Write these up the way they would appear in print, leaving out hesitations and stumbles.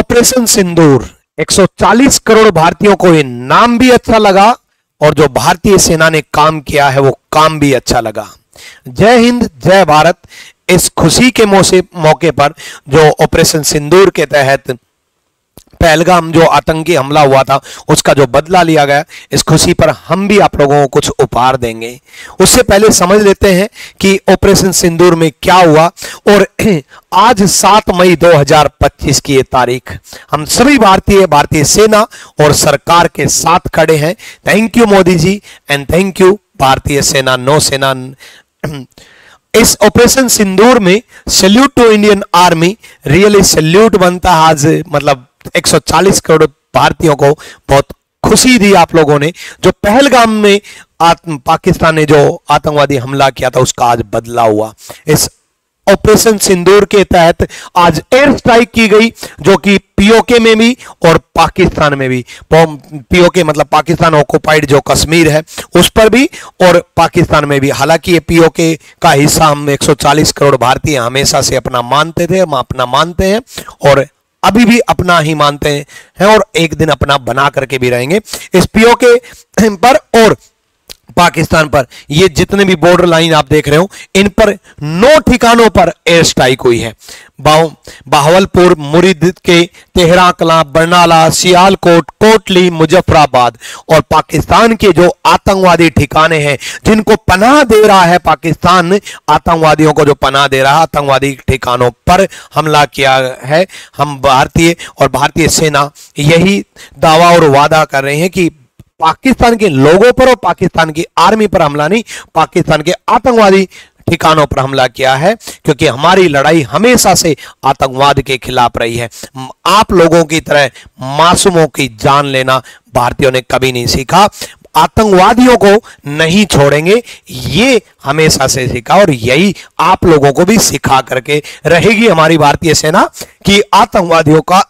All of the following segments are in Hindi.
ऑपरेशन सिंदूर 140 करोड़ भारतीयों को ये नाम भी अच्छा लगा और जो भारतीय सेना ने काम किया है वो काम भी अच्छा लगा। जय हिंद, जय भारत। इस खुशी के मौके पर जो ऑपरेशन सिंदूर के तहत पहलगाम जो आतंकी हमला हुआ था उसका जो बदला लिया गया, इस खुशी पर हम भी आप लोगों को कुछ उपहार देंगे। उससे पहले समझ लेते हैं कि ऑपरेशन सिंदूर में क्या हुआ। और आज 7 मई 2025 की ये तारीख हम सभी भारतीय सेना और सरकार के साथ खड़े हैं। Thank you Modi ji and thank you भारतीय सेना, नौसेना। इस ऑपरेशन सिंदूर में salute to Indian army, really salute बनता है। आज मतलब 140 करोड़ भारतीयों को बहुत खुशी दी आप लोगों ने। जो पहलगाम में पाकिस्तान ने जो आतंकवादी हमला किया था उसका आज बदला हुआ। इस ऑपरेशन सिंदूर के तहत आज एयर स्ट्राइक की गई, जो कि पीओके में भी और पाकिस्तान में भी। पीओके मतलब पाकिस्तान ऑक्युपाइड जो कश्मीर है उस पर भी और पाकिस्तान में भी। हालांकि ये पीओके का हिस्सा हम 140 करोड़ भारतीय हमेशा से अपना मानते थे, हम अपना मानते हैं और अभी भी अपना ही मानते हैं और एक दिन अपना बना करके भी रहेंगे। इस पीओके पर और पाकिस्तान पर ये जितने भी बॉर्डर लाइन आप देख रहे हो इन पर 9 ठिकानों पर एयर स्ट्राइक हुई है। बहावलपुर, मुरीद के, तेहरा कलां, बरनाला, सियालकोट, कोटली, मुजफ्फराबाद और पाकिस्तान के जो आतंकवादी ठिकाने हैं जिनको पनाह दे रहा है पाकिस्तान, आतंकवादियों को जो पनाह दे रहा है, आतंकवादी ठिकानों पर हमला किया है। हम भारतीय और भारतीय सेना यही दावा और वादा कर रहे हैं कि पाकिस्तान के लोगों पर और पाकिस्तान की आर्मी पर हमला नहीं, पाकिस्तान के आतंकवादी ठिकानों पर हमला किया है, क्योंकि हमारी लड़ाई हमेशा से आतंकवाद के खिलाफ रही है। आप लोगों की तरह मासूमों की जान लेना भारतीयों ने कभी नहीं सीखा। आतंकवादियों को नहीं छोड़ेंगे, ये हमेशा से सीखा और यही आप लोगों को भी सिखा करके रहेगी हमारी भारतीय सेना कि आतंकवादियों का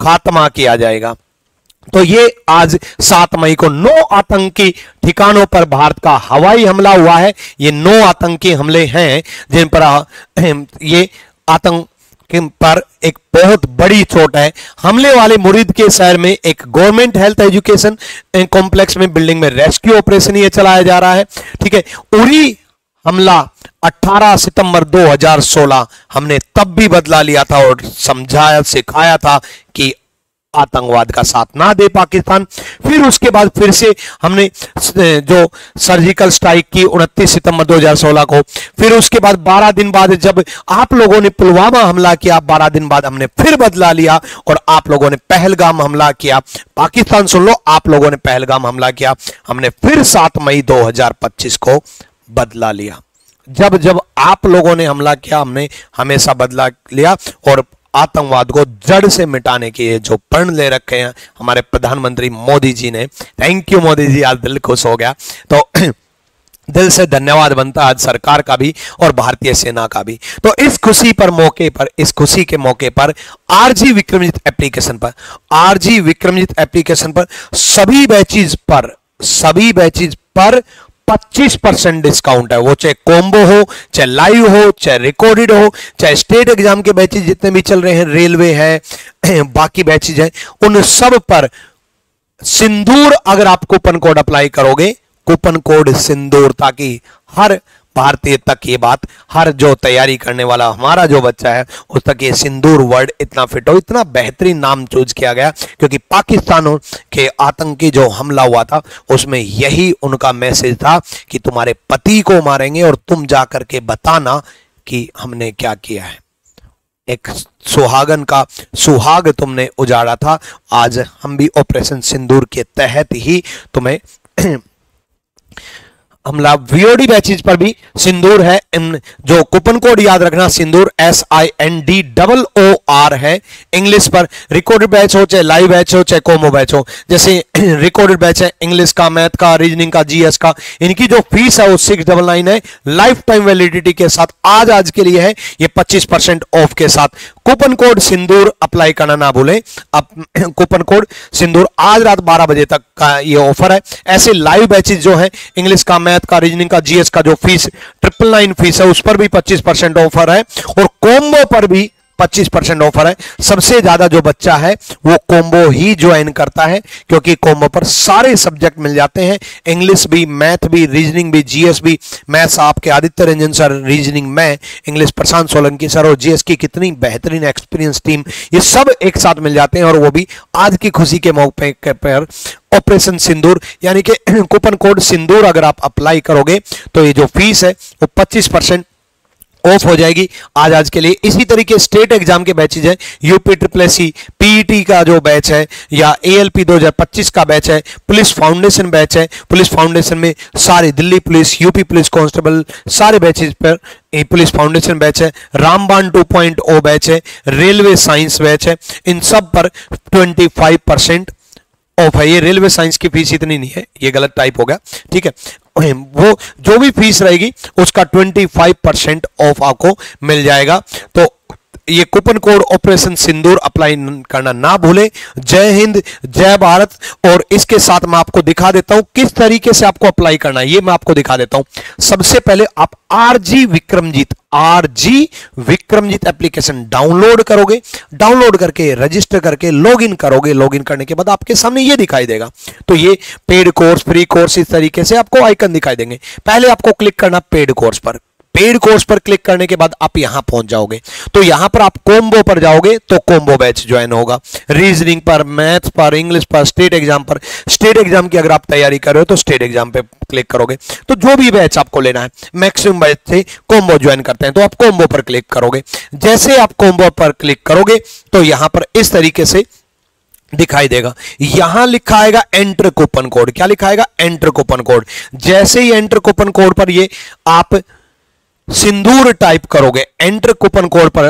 खात्मा किया जाएगा। तो ये आज 7 मई को 9 आतंकी ठिकानों पर भारत का हवाई हमला हुआ है। ये 9 आतंकी हमले हैं जिन पर ये आतंक पर एक बहुत बड़ी चोट है। हमले वाले मुरीद के शहर में एक गवर्नमेंट हेल्थ एजुकेशन कॉम्प्लेक्स में बिल्डिंग में रेस्क्यू ऑपरेशन ये चलाया जा रहा है। ठीक है, उरी हमला 18 सितंबर 2016 हमने तब भी बदला लिया था और समझाया सिखाया था कि आतंकवाद का साथ ना दे पाकिस्तान। फिर उसके बाद फिर से हमने जो सर्जिकल स्ट्राइक की 29 सितंबर 2016 को, फिर उसके बाद 12 दिन बाद जब आप लोगों ने पुलवामा हमला किया, 12 दिन बाद हमने फिर बदला लिया और आप लोगों ने पहलगाम हमला किया। पाकिस्तान सुन लो, आप लोगों ने पहलगाम हमला किया, हमने फिर 7 मई 2025 को बदला लिया। जब जब आप लोगों ने हमला किया हमने हमेशा बदला लिया और आतंकवाद को जड़ से मिटाने के जो प्रण ले रखे हैं हमारे प्रधानमंत्री मोदी जी ने। थैंक यू मोदी जी, आज दिल खुश हो गया। तो दिल से धन्यवाद बनता आज सरकार का भी और भारतीय सेना का भी। तो इस खुशी के मौके पर आरजी विक्रमजीत एप्लीकेशन पर सभी बैचेज पर 25% डिस्काउंट है। वो चाहे कॉम्बो हो, चाहे लाइव हो, चाहे रिकॉर्डेड हो, चाहे स्टेट एग्जाम के बैचेज जितने भी चल रहे हैं, रेलवे है, बाकी बैचेज हैं, उन सब पर सिंदूर अगर आप कूपन कोड अप्लाई करोगे, कूपन कोड सिंदूर, ताकि हर भारतीय तक ये बात, हर जो तैयारी करने वाला हमारा जो बच्चा है उस तक ये सिंदूर वर्ड इतना फिट हो। इतना बेहतरीन नाम चूज किया गया क्योंकि पाकिस्तान के आतंकी जो हमला हुआ था उसमें यही उनका मैसेज था कि तुम्हारे पति को मारेंगे और तुम जाकर के बताना कि हमने क्या किया है। एक सुहागन का सुहाग तुमने उजाड़ा था। आज हम भी ऑपरेशन सिंदूर के तहत ही तुम्हें हमला वीओडी बैचेज पर भी सिंदूर है। जो कूपन कोड याद रखना, सिंदूर SINDOOR है। इंग्लिश पर रिकॉर्डेड बैच हो, चाहे लाइव बैच हो, चाहे कॉम्बो बैच हो। जैसे रिकॉर्डेड बैच है इंग्लिश का, मैथ का, रीजनिंग का, GS का, इनकी जो फीस है वो 699 है, लाइफ टाइम वैलिडिटी के साथ। आज के लिए है ये 25% ऑफ के साथ। कूपन कोड सिंदूर अप्लाई करना ना भूलें। अब कूपन कोड सिंदूर आज रात 12 बजे तक का ये ऑफर है। ऐसे लाइव बैचेज जो है इंग्लिश का, मैथ का, रीजनिंग का, GS का जो फीस 999 फीस है उस पर भी 25% ऑफर है और कॉम्बो पर भी 25% ऑफर है। सबसे ज्यादा जो बच्चा है वो कॉम्बो ही ज्वाइन करता है, क्योंकि कॉम्बो पर सारे सब्जेक्ट मिल जाते हैं, इंग्लिश भी, मैथ भी, रीजनिंग भी, जीएस भी। मैथ्स आपके आदित्य रंजन सर, रीजनिंग मैं, इंग्लिश प्रशांत सोलंकी सर, और जीएस की कितनी बेहतरीन एक्सपीरियंस टीम, ये सब एक साथ मिल जाते हैं। और वो भी आज की खुशी के मौके पर ऑपरेशन सिंदूर, यानी कि कूपन कोड सिंदूर अगर आप अप्लाई करोगे तो ये जो फीस है वो 25% ऑफ हो जाएगी आज के लिए। इसी तरीके स्टेट एग्जाम के बैचेज है, यूपी ट्रिपल एससी पीईटी का जो बैच है, या एएलपी 2025 का बैच है, पुलिस फाउंडेशन बैच है। पुलिस फाउंडेशन में सारे Delhi police, UP police constable सारे बैचेज पर पुलिस फाउंडेशन बैच है, रामबाण 2.0 बैच है, रेलवे साइंस बैच है। इन सब पर 25% ऑफ है। ये रेलवे साइंस की फीस इतनी नहीं है, ये गलत टाइप हो गया, ठीक है। वो जो भी फीस रहेगी उसका 25% ऑफ आपको मिल जाएगा। तो ये कूपन कोड ऑपरेशन सिंदूर अप्लाई करना ना भूलें। जय हिंद, जय भारत। और इसके साथ मैं आपको दिखा देता हूं किस तरीके से आपको अप्लाई करना है, ये मैं आपको दिखा देता हूं। सबसे पहले आप आरजी विक्रमजीत एप्लीकेशन डाउनलोड करोगे, डाउनलोड करके रजिस्टर करके लॉगिन करोगे। लॉगिन करने के बाद आपके सामने ये दिखाई देगा। तो ये पेड कोर्स, फ्री कोर्स, इस तरीके से आपको आइकन दिखाई देंगे। पहले आपको क्लिक करना पेड कोर्स पर। पेड कोर्स पर क्लिक करने के बाद आप यहां पहुंच जाओगे। तो यहां पर आप कॉम्बो पर जाओगे तो कॉम्बो बैच ज्वाइन होगा। रीजनिंग पर, मैथ्स पर, इंग्लिश पर, स्टेट एग्जाम पर। स्टेट एग्जाम की अगर आप तैयारी कर रहे हो तो स्टेट एग्जाम पे क्लिक करोगे। तो जो भी बैच आपको लेना है, मैक्सिमम बैच से कॉम्बो ज्वाइन करते हैं, तो आप कॉम्बो पर क्लिक करोगे। जैसे आप कॉम्बो पर क्लिक करोगे तो यहां पर इस तरीके से दिखाई देगा। यहां लिखा आएगा एंटर कूपन कोड। क्या लिखा आएगा? Enter coupon code. जैसे ही एंटर कूपन कोड पर ये आप सिंदूर टाइप करोगे, एंटर कूपन कोड पर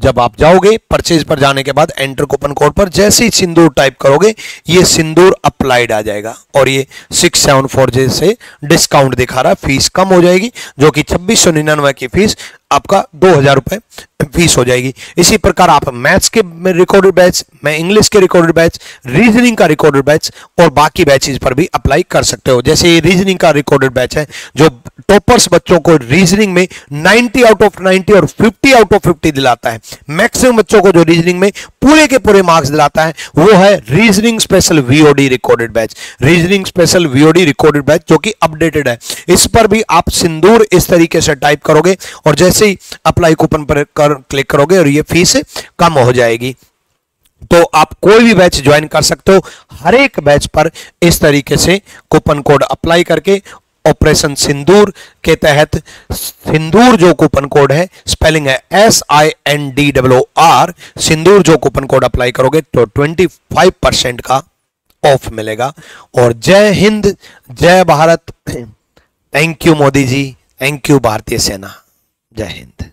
जब आप जाओगे, परचेज पर जाने के बाद एंटर कूपन कोड पर जैसे ही सिंदूर टाइप करोगे, ये सिंदूर अप्लाइड आ जाएगा। और ये 674 से डिस्काउंट दिखा रहा है, फीस कम हो जाएगी, जो कि 2699 की फीस आपका 2000 रुपए फीस हो जाएगी। इसी प्रकार आप मैथ्स के रिकॉर्डेड बैच, मैं इंग्लिश के रिकॉर्डेड बैच, रीजनिंग का रिकॉर्डेड बैच और बाकी बैचेज पर भी अप्लाई कर सकते हो। जैसे ये रीजनिंग का रिकॉर्डेड बैच है, जो टॉपर्स बच्चों को रीजनिंग में 90 आउट ऑफ 90 और 50 आउट ऑफ 50 दिलाता है। मैक्सिमम बच्चों को जो रीजनिंग में पूरे के पूरे मार्क्स दिलाता है वो है reasoning special VOD recorded batch. Reasoning special VOD recorded batch जो कि अपडेटेड है। इस पर भी आप सिंदूर इस तरीके से टाइप करोगे और जैसे ही अप्लाई कूपन पर क्लिक करोगे और ये फीस कम हो जाएगी। तो आप कोई भी बैच ज्वाइन कर सकते हो। हर एक बैच पर इस तरीके से कूपन कोड अप्लाई करके ऑपरेशन सिंदूर के तहत, सिंदूर जो कूपन कोड है, स्पेलिंग है SINDOR, सिंदूर जो कूपन कोड अप्लाई करोगे तो 25% का ऑफ मिलेगा। और जय हिंद, जय Bharat. Thank you Modi ji, thank you भारतीय सेना। जय हिंद।